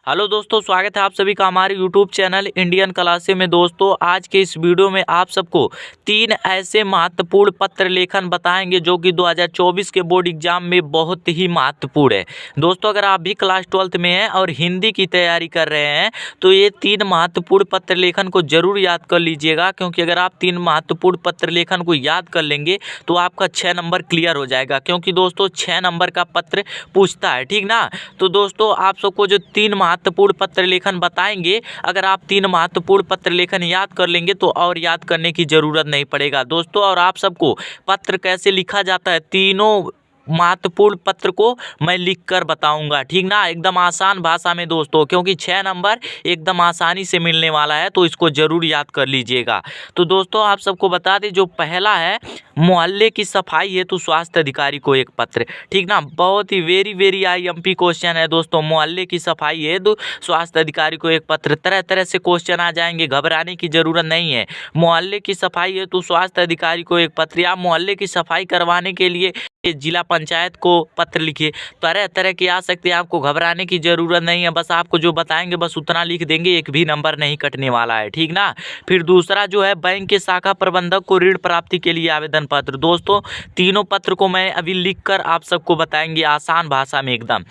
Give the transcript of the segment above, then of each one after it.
Hello दोस्तों, स्वागत है आप सभी का हमारे यूट्यूब चैनल इंडियन क्लासे में। दोस्तों, आज के इस वीडियो में आप सबको 3 ऐसे महत्वपूर्ण पत्र लेखन बताएंगे जो कि 2024 के बोर्ड एग्जाम में बहुत ही महत्वपूर्ण है। दोस्तों, अगर आप भी क्लास 12th में हैं और हिंदी की तैयारी कर रहे हैं तो ये 3 महत्वपूर्ण पत्र लेखन को जरूर याद कर लीजिएगा, क्योंकि अगर आप 3 महत्वपूर्ण पत्र लेखन को याद कर लेंगे तो आपका 6 नंबर क्लियर हो जाएगा, क्योंकि दोस्तों 6 नंबर का पत्र पूछता है, ठीक ना। तो दोस्तों, आप सबको जो 3 महत्वपूर्ण पत्र लेखन बताएंगे, अगर आप 3 महत्वपूर्ण पत्र लेखन याद कर लेंगे तो और याद करने की जरूरत नहीं पड़ेगा दोस्तों। और आप सबको पत्र कैसे लिखा जाता है, तीनों महत्वपूर्ण पत्र को मैं लिखकर बताऊंगा, ठीक ना, एकदम आसान भाषा में दोस्तों, क्योंकि 6 नंबर एकदम आसानी से मिलने वाला है, तो इसको जरूर याद कर लीजिएगा। तो दोस्तों, आप सबको बता दें, जो पहला है मोहल्ले की सफाई हेतु स्वास्थ्य अधिकारी को एक पत्र, ठीक ना। बहुत ही वेरी आईएमपी क्वेश्चन है दोस्तों। मोहल्ले की सफाई हेतु स्वास्थ्य अधिकारी को एक पत्र, तरह तरह से क्वेश्चन आ जाएंगे, घबराने की जरूरत नहीं है। मोहल्ले की सफाई हेतु स्वास्थ्य अधिकारी को एक पत्र, या मोहल्ले की सफाई करवाने के लिए जिला पंचायत को पत्र लिखिए। तरह तरह के आ सकते हैं, आपको घबराने की जरूरत नहीं है। बस आपको जो बताएंगे बस उतना लिख देंगे, एक भी नंबर नहीं कटने वाला है, ठीक ना। फिर दूसरा जो है बैंक के शाखा प्रबंधक को ऋण प्राप्ति के लिए आवेदन पत्र। दोस्तों, तीनों पत्र को मैं अभी लिखकर आप सबको बताएंगे आसान भाषा में एकदम।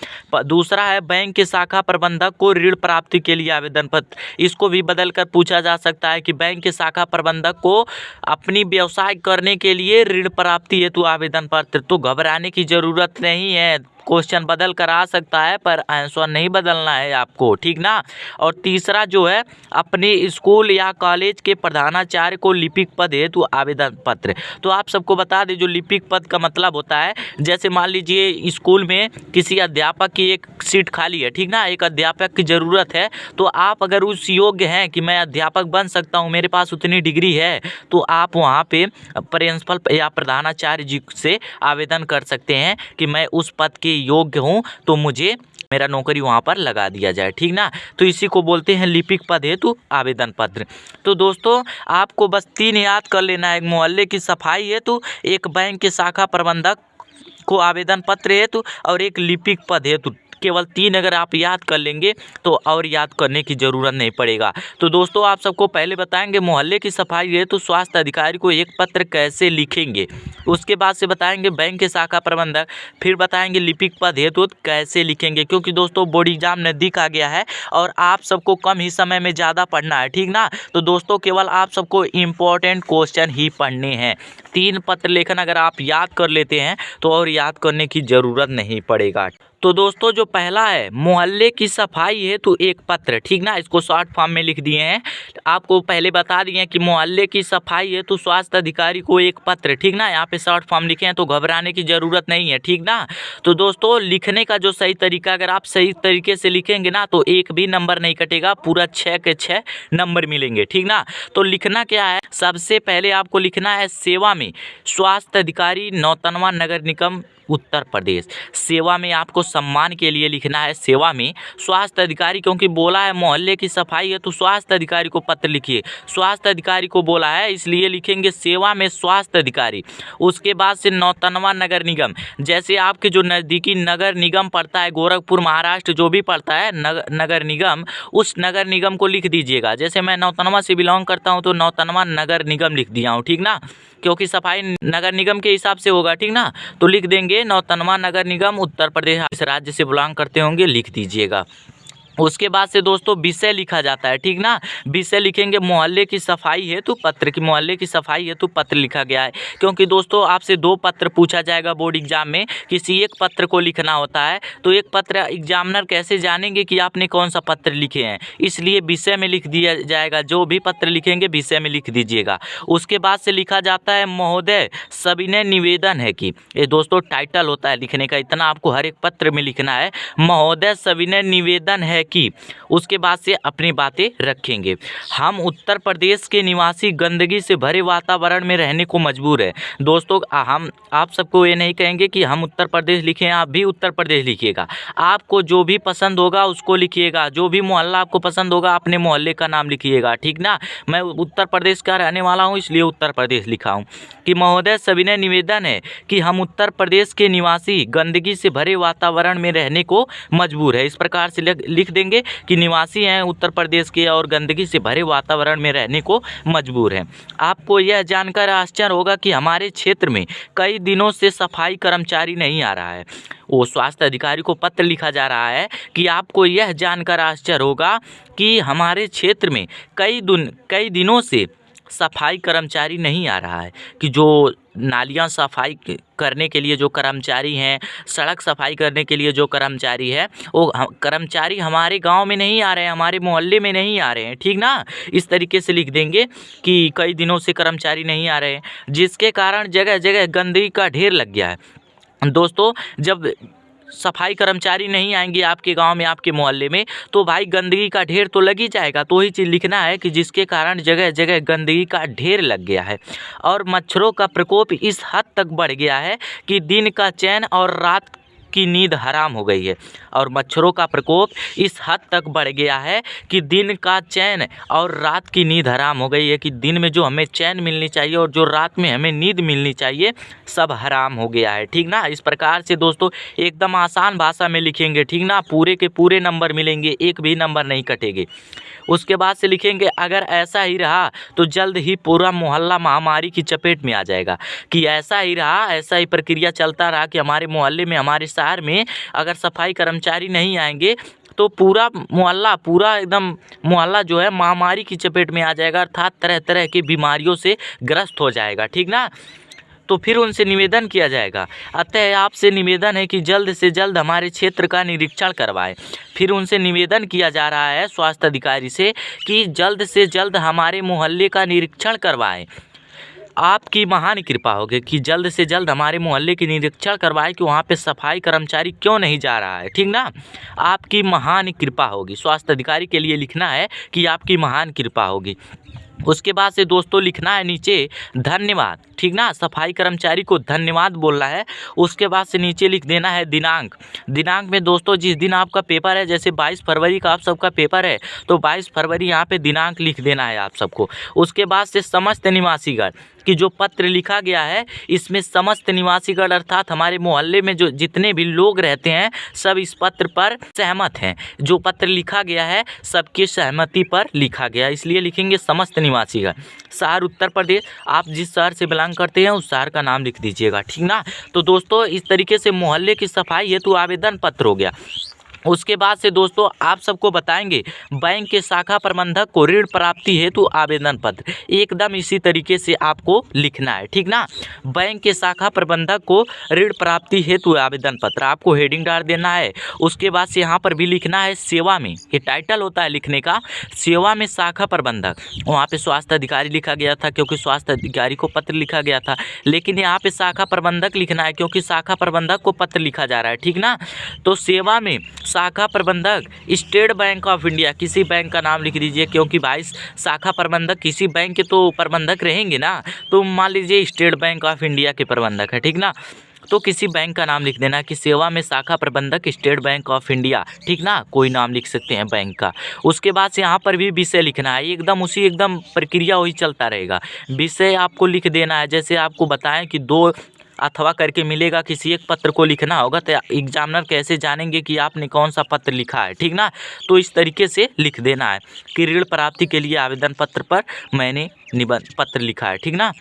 दूसरा है बैंक के शाखा प्रबंधक को ऋण प्राप्ति के लिए आवेदन पत्र। इसको भी बदल कर पूछा जा सकता है कि बैंक के शाखा प्रबंधक को अपनी व्यवसाय करने के लिए ऋण प्राप्ति हेतु आवेदन पत्र। तो घबराने की जरूरत नहीं है, क्वेश्चन बदल कर आ सकता है पर आंसर नहीं बदलना है आपको, ठीक ना। और तीसरा जो है अपने स्कूल या कॉलेज के प्रधानाचार्य को लिपिक पद हेतु आवेदन पत्र। तो आप सबको बता दें, जो लिपिक पद का मतलब होता है, जैसे मान लीजिए स्कूल में किसी अध्यापक की एक सीट खाली है, ठीक ना, एक अध्यापक की ज़रूरत है, तो आप अगर उस योग्य हैं कि मैं अध्यापक बन सकता हूँ, मेरे पास उतनी डिग्री है, तो आप वहाँ पे प्रिंसिपल या प्रधानाचार्य जी से आवेदन कर सकते हैं कि मैं उस पद के योग्य हूँ, तो मुझे मेरा नौकरी वहाँ पर लगा दिया जाए, ठीक ना। तो इसी को बोलते हैं लिपिक पद हेतु आवेदन पत्र। तो दोस्तों, आपको बस 3 याद कर लेना है, एक मोहल्ले की सफाई हेतु, एक बैंक के शाखा प्रबंधक को आवेदन पत्र हेतु, और एक लिपिक पद हेतु। केवल 3 अगर आप याद कर लेंगे तो और याद करने की ज़रूरत नहीं पड़ेगा। तो दोस्तों, आप सबको पहले बताएंगे मोहल्ले की सफाई हेतु स्वास्थ्य अधिकारी को एक पत्र कैसे लिखेंगे, उसके बाद से बताएंगे बैंक के शाखा प्रबंधक, फिर बताएंगे लिपिक पद हेतु कैसे लिखेंगे, क्योंकि दोस्तों बोर्ड एग्जाम नज़दीक आ गया है और आप सबको कम ही समय में ज़्यादा पढ़ना है, ठीक ना। तो दोस्तों, केवल आप सबको इम्पोर्टेंट क्वेश्चन ही पढ़ने हैं। 3 पत्र लेखन अगर आप याद कर लेते हैं तो और याद करने की ज़रूरत नहीं पड़ेगा। तो दोस्तों, जो पहला है मोहल्ले की सफाई हेतु एक पत्र, ठीक ना, इसको शॉर्ट फॉर्म में लिख दिए हैं। आपको पहले बता दिए हैं कि मोहल्ले की सफाई हेतु स्वास्थ्य अधिकारी को एक पत्र, ठीक ना, यहाँ पे शॉर्ट फॉर्म लिखे हैं तो घबराने की ज़रूरत नहीं है, ठीक ना। तो दोस्तों, लिखने का जो सही तरीका, अगर आप सही तरीके से लिखेंगे ना तो एक भी नंबर नहीं कटेगा, पूरा 6 के 6 नंबर मिलेंगे, ठीक ना। तो लिखना क्या है, सबसे पहले आपको लिखना है सेवा में स्वास्थ्य अधिकारी, नौतनवा नगर निगम, उत्तर प्रदेश। सेवा में आपको सम्मान के लिए लिखना है सेवा में स्वास्थ्य अधिकारी, क्योंकि बोला है मोहल्ले की सफाई है तो स्वास्थ्य अधिकारी को पत्र लिखिए। स्वास्थ्य अधिकारी को बोला है इसलिए लिखेंगे सेवा में स्वास्थ्य अधिकारी। उसके बाद से नौतनवा नगर निगम, जैसे आपके जो नज़दीकी नगर निगम पड़ता है, गोरखपुर महाराष्ट्र जो भी पड़ता है नगर निगम, उस नगर निगम को लिख दीजिएगा। जैसे मैं नौतनवा से बिलोंग करता हूँ तो नौतनवा नगर निगम लिख दिया हूँ, ठीक ना, क्योंकि सफाई नगर निगम के हिसाब से होगा, ठीक ना। तो लिख देंगे नौतनवा नगर निगम, उत्तर प्रदेश, इस राज्य से बिलोंग करते होंगे, लिख दीजिएगा। उसके बाद से दोस्तों विषय लिखा जाता है, ठीक ना। विषय लिखेंगे मोहल्ले की सफाई हेतु पत्र, की मोहल्ले की सफाई हेतु पत्र लिखा गया है, क्योंकि दोस्तों आपसे 2 पत्र पूछा जाएगा बोर्ड एग्जाम में, किसी एक पत्र को लिखना होता है। तो एक पत्र एग्जामिनर कैसे जानेंगे कि आपने कौन सा पत्र लिखे हैं, इसलिए विषय में लिख दिया जाएगा। जो भी पत्र लिखेंगे विषय में लिख दीजिएगा। उसके बाद से लिखा जाता है महोदय सविनय निवेदन है कि, ये दोस्तों टाइटल होता है लिखने का, इतना आपको हर एक पत्र में लिखना है, महोदय सविनय निवेदन है कि। उसके बाद से अपनी बातें रखेंगे। हम उत्तर प्रदेश के निवासी गंदगी से भरे वातावरण में रहने को मजबूर है। दोस्तों, हम आप सबको ये नहीं कहेंगे कि हम उत्तर प्रदेश लिखें, आप भी उत्तर प्रदेश लिखिएगा। आपको जो भी पसंद होगा उसको लिखिएगा, जो भी मोहल्ला आपको पसंद होगा अपने मोहल्ले का नाम लिखिएगा, ठीक ना। मैं उत्तर प्रदेश का रहने वाला हूँ इसलिए उत्तर प्रदेश लिखा हूँ कि महोदय सविनय निवेदन है कि हम उत्तर प्रदेश के निवासी गंदगी से भरे वातावरण में रहने को मजबूर है। इस प्रकार से लिख लिख देंगे कि निवासी हैं उत्तर प्रदेश के और गंदगी से भरे वातावरण में रहने को मजबूर हैं। आपको यह जानकर आश्चर्य होगा कि हमारे क्षेत्र में कई दिनों से सफाई कर्मचारी नहीं आ रहा है। वो स्वास्थ्य अधिकारी को पत्र लिखा जा रहा है कि आपको यह जानकर आश्चर्य होगा कि हमारे क्षेत्र में कई दिनों से सफाई कर्मचारी नहीं आ रहा है, कि जो नालियां सफाई करने के लिए जो कर्मचारी हैं, सड़क सफाई करने के लिए जो कर्मचारी है, वो कर्मचारी हमारे गांव में नहीं आ रहे हैं, हमारे मोहल्ले में नहीं आ रहे हैं। ठीक ना, इस तरीके से लिख देंगे कि कई दिनों से कर्मचारी नहीं आ रहे हैं, जिसके कारण जगह जगह गंदगी का ढेर लग गया है। दोस्तों, जब सफाई कर्मचारी नहीं आएंगे आपके गांव में, आपके मोहल्ले में, तो भाई गंदगी का ढेर तो लग ही जाएगा। तो ही चीज़ लिखना है कि जिसके कारण जगह जगह गंदगी का ढेर लग गया है और मच्छरों का प्रकोप इस हद तक बढ़ गया है कि दिन का चैन और रात की नींद हराम हो गई है। और मच्छरों का प्रकोप इस हद तक बढ़ गया है कि दिन का चैन और रात की नींद हराम हो गई है, कि दिन में जो हमें चैन मिलनी चाहिए और जो रात में हमें नींद मिलनी चाहिए, सब हराम हो गया है। ठीक ना, इस प्रकार से दोस्तों एकदम आसान भाषा में लिखेंगे। ठीक ना, पूरे के पूरे नंबर मिलेंगे, एक भी नंबर नहीं कटेंगे। उसके बाद से लिखेंगे अगर ऐसा ही रहा तो जल्द ही पूरा मोहल्ला महामारी की चपेट में आ जाएगा। कि ऐसा ही रहा, ऐसा ही प्रक्रिया चलता रहा कि हमारे मोहल्ले में, हमारे शहर में अगर सफाई कर्मचारी नहीं आएंगे तो पूरा एकदम मोहल्ला जो है महामारी की चपेट में आ जाएगा, अर्थात तरह तरह की बीमारियों से ग्रस्त हो जाएगा। ठीक ना, तो फिर उनसे निवेदन किया जाएगा। अतः आपसे निवेदन है कि जल्द से जल्द हमारे क्षेत्र का निरीक्षण करवाएं। फिर उनसे निवेदन किया जा रहा है स्वास्थ्य अधिकारी से कि जल्द से जल्द हमारे मोहल्ले का निरीक्षण करवाएं। आपकी महान कृपा होगी कि जल्द से जल्द हमारे मोहल्ले की निरीक्षण करवाएं कि वहाँ पे सफाई कर्मचारी क्यों नहीं जा रहा है। ठीक ना, आपकी महान कृपा होगी। स्वास्थ्य अधिकारी के लिए लिखना है कि आपकी महान कृपा होगी। उसके बाद से दोस्तों लिखना है नीचे धन्यवाद। ठीक ना, सफाई कर्मचारी को धन्यवाद बोलना है। उसके बाद से नीचे लिख देना है दिनांक। दिनांक में दोस्तों जिस दिन आपका पेपर है, जैसे 22 फरवरी का आप सबका पेपर है, तो 22 फरवरी यहाँ पे दिनांक लिख देना है आप सबको। उसके बाद से समस्त निवासीगण कि जो पत्र लिखा गया है, इसमें समस्त निवासीगण अर्थात हमारे मोहल्ले में जो जितने भी लोग रहते हैं, सब इस पत्र पर सहमत हैं। जो पत्र लिखा गया है सबकी सहमति पर लिखा गया, इसलिए लिखेंगे समस्त निवासीगण। शहर उत्तर प्रदेश, आप जिस शहर से बिलोंग करते हैं उस शहर का नाम लिख दीजिएगा। ठीक ना, तो दोस्तों इस तरीके से मोहल्ले की सफाई हेतु आवेदन पत्र हो गया। उसके बाद से दोस्तों आप सबको बताएंगे बैंक के शाखा प्रबंधक को ऋण प्राप्ति हेतु आवेदन पत्र, एकदम इसी तरीके से आपको लिखना है। ठीक ना, बैंक के शाखा प्रबंधक को ऋण प्राप्ति हेतु आवेदन पत्र, आपको हेडिंग डाल देना है। उसके बाद से यहाँ पर भी लिखना है सेवा में, ये टाइटल होता है लिखने का, सेवा में शाखा प्रबंधक। वहाँ पे स्वास्थ्य अधिकारी लिखा गया था क्योंकि स्वास्थ्य अधिकारी को पत्र लिखा गया था, लेकिन यहाँ पे शाखा प्रबंधक लिखना है क्योंकि शाखा प्रबंधक को पत्र लिखा जा रहा है। ठीक ना, तो सेवा में शाखा प्रबंधक स्टेट बैंक ऑफ इंडिया, किसी बैंक का नाम लिख दीजिए क्योंकि भाई शाखा प्रबंधक किसी बैंक के तो प्रबंधक रहेंगे ना, तो मान लीजिए स्टेट बैंक ऑफ इंडिया के प्रबंधक है। ठीक ना, तो किसी बैंक का नाम लिख देना कि सेवा में शाखा प्रबंधक स्टेट बैंक ऑफ इंडिया। ठीक ना, कोई नाम लिख सकते हैं बैंक का। उसके बाद से यहाँ पर भी विषय लिखना है, एकदम प्रक्रिया वही चलता रहेगा। विषय आपको लिख देना है, जैसे आपको बताएं कि 2 अथवा करके मिलेगा, किसी एक पत्र को लिखना होगा, तो एग्जामिनर कैसे जानेंगे कि आपने कौन सा पत्र लिखा है। ठीक ना, तो इस तरीके से लिख देना है कि ऋण प्राप्ति के लिए आवेदन पत्र पर मैंने निबंध पत्र लिखा है। ठीक ना,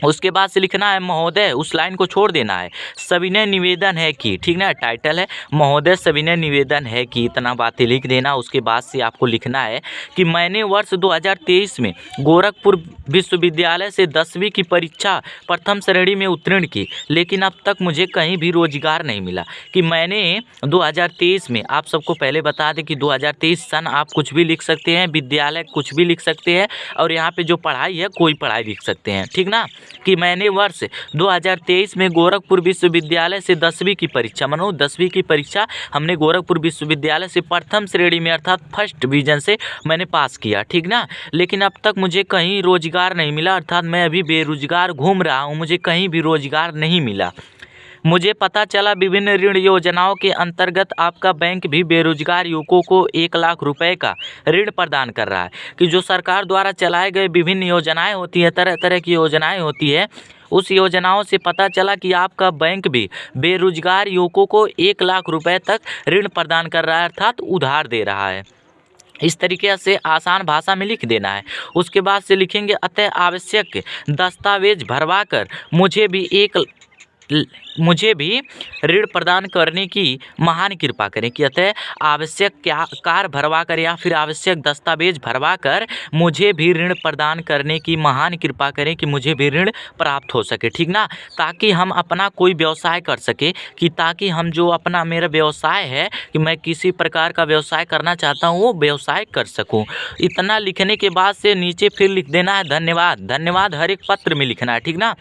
उसके बाद से लिखना है महोदय, उस लाइन को छोड़ देना है, सविनय निवेदन है कि, ठीक ना, टाइटल है महोदय सविनय निवेदन है कि, इतना बातें लिख देना। उसके बाद से आपको लिखना है कि मैंने वर्ष 2023 में गोरखपुर विश्वविद्यालय से 10वीं की परीक्षा प्रथम श्रेणी में उत्तीर्ण की, लेकिन अब तक मुझे कहीं भी रोजगार नहीं मिला। कि मैंने 2023 में, आप सबको पहले बता दें कि 2023 सन आप कुछ भी लिख सकते हैं, विद्यालय कुछ भी लिख सकते हैं, और यहाँ पे जो पढ़ाई है कोई पढ़ाई लिख सकते हैं। ठीक ना, कि मैंने वर्ष 2023 में गोरखपुर विश्वविद्यालय से 10वीं की परीक्षा, मानो 10वीं की परीक्षा हमने गोरखपुर विश्वविद्यालय से प्रथम श्रेणी में अर्थात फर्स्ट डिवीजन से मैंने पास किया। ठीक ना, लेकिन अब तक मुझे कहीं रोजगार नहीं मिला, अर्थात मैं अभी बेरोजगार घूम रहा हूँ, मुझे कहीं भी रोजगार नहीं मिला। मुझे पता चला विभिन्न ऋण योजनाओं के अंतर्गत आपका बैंक भी बेरोजगार युवकों को 1 लाख रुपए का ऋण प्रदान कर रहा है। कि जो सरकार द्वारा चलाए गए विभिन्न योजनाएं होती है, तरह तरह की योजनाएं होती है, उस योजनाओं से पता चला कि आपका बैंक भी बेरोजगार युवकों को 1 लाख रुपए तक ऋण प्रदान कर रहा है, अर्थात उधार दे रहा है। इस तरीके से आसान भाषा में लिख देना है। उसके बाद से लिखेंगे अतः आवश्यक दस्तावेज भरवा कर मुझे भी ऋण प्रदान करने की महान कृपा करें, कि अतः आवश्यक क्या कार्य भरवा कर या फिर आवश्यक दस्तावेज भरवा कर मुझे भी ऋण प्रदान करने की महान कृपा करें, कि मुझे भी ऋण प्राप्त हो सके, ठीक ना, ताकि हम अपना कोई व्यवसाय कर सके, कि ताकि हम जो अपना मेरा व्यवसाय है कि मैं किसी प्रकार का व्यवसाय करना चाहता हूँ वो व्यवसाय कर सकूँ। इतना लिखने के बाद से नीचे फिर लिख देना है धन्यवाद। धन्यवाद हर एक पत्र में लिखना है, ठीक ना,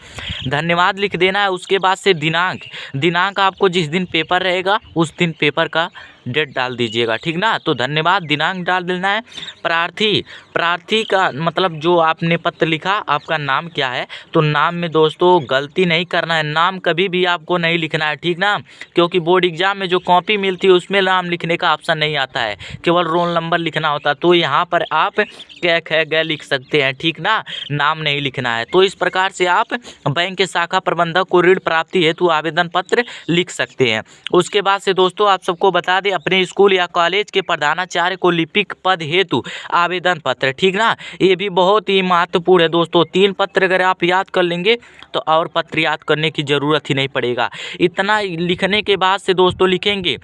धन्यवाद लिख देना है। उसके बाद से दिनांक आपको जिस दिन पेपर रहेगा उस दिन पेपर का डेट डाल दीजिएगा, ठीक ना। तो धन्यवाद दिनांक डाल देना है। प्रार्थी का मतलब जो आपने पत्र लिखा आपका नाम क्या है, तो नाम में दोस्तों गलती नहीं करना है, नाम कभी भी आपको नहीं लिखना है, ठीक ना, क्योंकि बोर्ड एग्जाम में जो कॉपी मिलती है उसमें नाम लिखने का ऑप्शन नहीं आता है, केवल रोल नंबर लिखना होता है। तो यहाँ पर आप कै ख ग लिख सकते हैं, ठीक ना, नाम नहीं लिखना है। तो इस प्रकार से आप बैंक के शाखा प्रबंधक को ऋण प्राप्ति हेतु आवेदन पत्र लिख सकते हैं। उसके बाद से दोस्तों आप सबको बता दें अपने स्कूल या कॉलेज के प्रधानाचार्य को लिपिक पद हेतु आवेदन पत्र, ठीक ना, ये भी बहुत ही महत्वपूर्ण है दोस्तों। 3 पत्र अगर आप याद कर लेंगे तो और पत्र याद करने की ज़रूरत ही नहीं पड़ेगा। इतना लिखने के बाद से दोस्तों लिखेंगे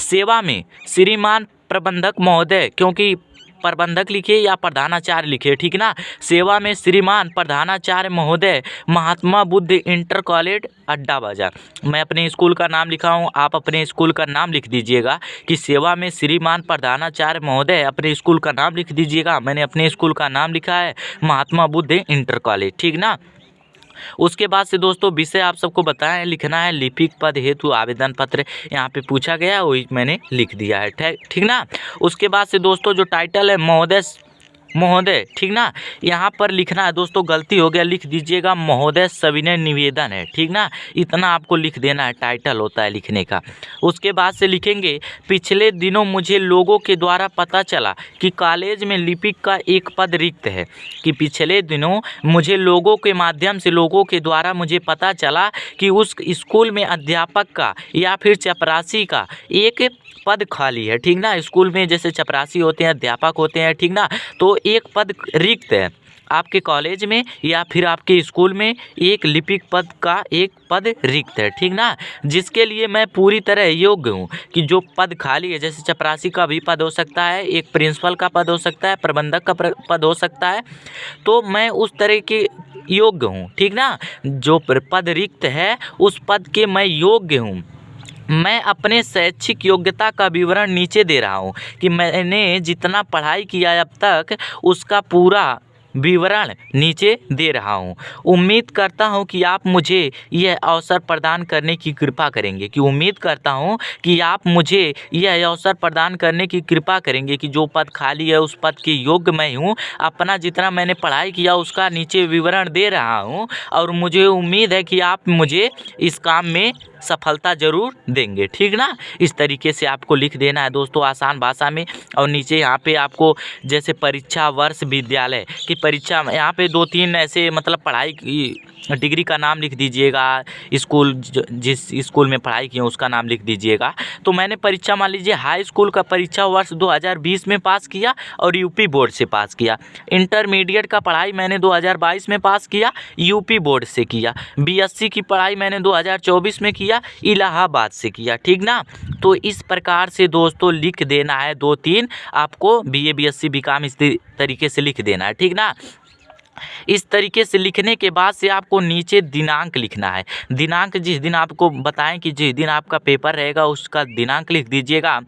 सेवा में श्रीमान प्रबंधक महोदय, क्योंकि प्रबंधक लिखे या प्रधानाचार्य लिखे, ठीक ना, सेवा में श्रीमान प्रधानाचार्य महोदय महात्मा बुद्ध इंटर कॉलेज अड्डा बाजार। मैं अपने स्कूल का नाम लिखा हूँ, आप अपने स्कूल का नाम लिख दीजिएगा कि सेवा में श्रीमान प्रधानाचार्य महोदय, अपने स्कूल का नाम लिख दीजिएगा। मैंने अपने स्कूल का नाम लिखा है महात्मा बुद्ध इंटर कॉलेज, ठीक ना। उसके बाद से दोस्तों विषय आप सबको बताएं लिखना है लिपिक पद हेतु आवेदन पत्र, यहाँ पे पूछा गया है वही मैंने लिख दिया है, ठीक ना। उसके बाद से दोस्तों जो टाइटल है महोदय, ठीक ना, यहाँ पर लिखना है दोस्तों गलती हो गया, लिख दीजिएगा महोदय सविनय निवेदन है, ठीक ना, इतना आपको लिख देना है, टाइटल होता है लिखने का। उसके बाद से लिखेंगे पिछले दिनों मुझे लोगों के द्वारा पता चला कि कॉलेज में लिपिक का एक पद रिक्त है, कि पिछले दिनों मुझे लोगों के माध्यम से लोगों के द्वारा मुझे पता चला कि उस स्कूल में अध्यापक का या फिर चपरासी का एक पद खाली है, ठीक ना। स्कूल में जैसे चपरासी होते हैं, अध्यापक होते हैं, ठीक ना, तो एक पद रिक्त है आपके कॉलेज में या फिर आपके स्कूल में, एक लिपिक पद का एक पद रिक्त है, ठीक ना, जिसके लिए मैं पूरी तरह योग्य हूँ, कि जो पद खाली है, जैसे चपरासी का भी पद हो सकता है, एक प्रिंसिपल का पद हो सकता है, प्रबंधक का पद हो सकता है, तो मैं उस तरह के योग्य हूँ, ठीक ना, जो पद रिक्त है उस पद के मैं योग्य हूँ। मैं अपने शैक्षिक योग्यता का विवरण नीचे दे रहा हूँ, कि मैंने जितना पढ़ाई किया अब तक उसका पूरा विवरण नीचे दे रहा हूँ। उम्मीद करता हूँ कि आप मुझे यह अवसर प्रदान करने की कृपा करेंगे, कि उम्मीद करता हूँ कि आप मुझे यह अवसर प्रदान करने की कृपा करेंगे, कि जो पद खाली है उस पद के योग्य मैं हूँ। अपना जितना मैंने पढ़ाई किया उसका नीचे विवरण दे रहा हूँ और मुझे उम्मीद है कि आप मुझे इस काम में सफलता जरूर देंगे, ठीक ना। इस तरीके से आपको लिख देना है दोस्तों आसान भाषा में। और नीचे यहाँ पे आपको जैसे परीक्षा वर्ष विद्यालय की परीक्षा, यहाँ पे 2-3 ऐसे मतलब पढ़ाई की डिग्री का नाम लिख दीजिएगा, स्कूल जिस स्कूल में पढ़ाई की है उसका नाम लिख दीजिएगा। तो मैंने परीक्षा मान लीजिए हाई स्कूल का परीक्षा वर्ष 2020 में पास किया और यूपी बोर्ड से पास किया। इंटरमीडिएट का पढ़ाई मैंने 2022 में पास किया, यूपी बोर्ड से किया। बीएससी की पढ़ाई मैंने 2024 में किया, इलाहाबाद से किया, ठीक ना। तो इस प्रकार से दोस्तों लिख देना है 2-3 आपको बीए बीएससी बीकॉम इस तरीके से लिख देना है, ठीक ना। इस तरीके से लिखने के बाद से आपको नीचे दिनांक लिखना है। दिनांक जिस दिन आपको बताएं कि जिस दिन आपका पेपर रहेगा उसका दिनांक लिख दीजिएगा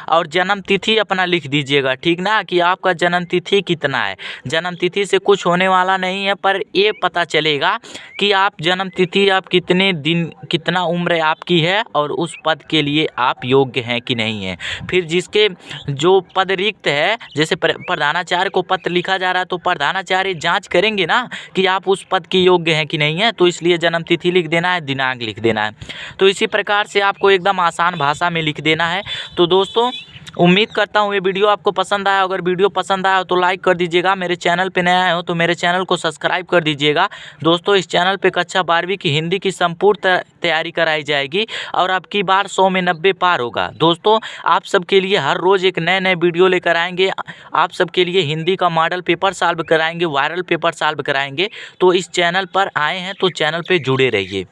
और जन्म तिथि अपना लिख दीजिएगा, ठीक ना, कि आपका जन्म तिथि कितना है। जन्म तिथि से कुछ होने वाला नहीं है, पर ये पता चलेगा कि आप जन्म तिथि आप कितने दिन कितना उम्र आपकी है और उस पद के लिए आप योग्य हैं कि नहीं हैं। फिर जिसके जो पद रिक्त है, जैसे प्रधानाचार्य को पत्र लिखा जा रहा है तो प्रधानाचार्य जाँच करेंगे ना कि आप उस पद के योग्य हैं कि नहीं है, तो इसलिए जन्म तिथि लिख देना है, दिनांक लिख देना है। तो इसी प्रकार से आपको एकदम आसान भाषा में लिख देना है। तो दोस्तों उम्मीद करता हूँ ये वीडियो आपको पसंद आया। अगर वीडियो पसंद आया हो तो लाइक कर दीजिएगा। मेरे चैनल पे नया आए हो तो मेरे चैनल को सब्सक्राइब कर दीजिएगा। दोस्तों इस चैनल पे कक्षा 12वीं की हिंदी की संपूर्ण तैयारी कराई जाएगी और अब की बार 100 में 90 पार होगा। दोस्तों आप सबके लिए हर रोज़ एक नए वीडियो लेकर आएंगे। आप सबके लिए हिंदी का मॉडल पेपर सॉल्व कराएंगे, वायरल पेपर सॉल्व कराएंगे। तो इस चैनल पर आए हैं तो चैनल पर जुड़े रहिए।